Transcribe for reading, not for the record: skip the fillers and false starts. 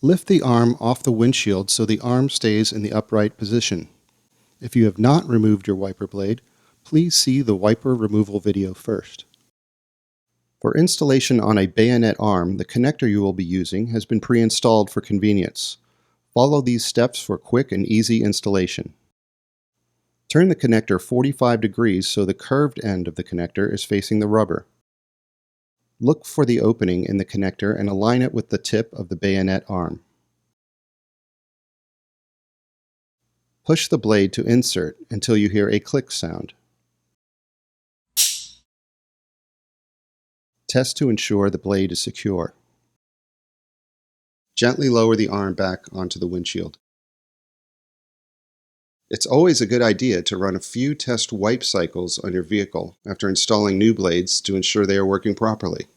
Lift the arm off the windshield so the arm stays in the upright position. If you have not removed your wiper blade, please see the wiper removal video first. For installation on a bayonet arm, the connector you will be using has been pre-installed for convenience. Follow these steps for quick and easy installation. Turn the connector 45 degrees so the curved end of the connector is facing the rubber. Look for the opening in the connector and align it with the tip of the bayonet arm. Push the blade to insert until you hear a click sound. Test to ensure the blade is secure. Gently lower the arm back onto the windshield. It's always a good idea to run a few test wipe cycles on your vehicle after installing new blades to ensure they are working properly.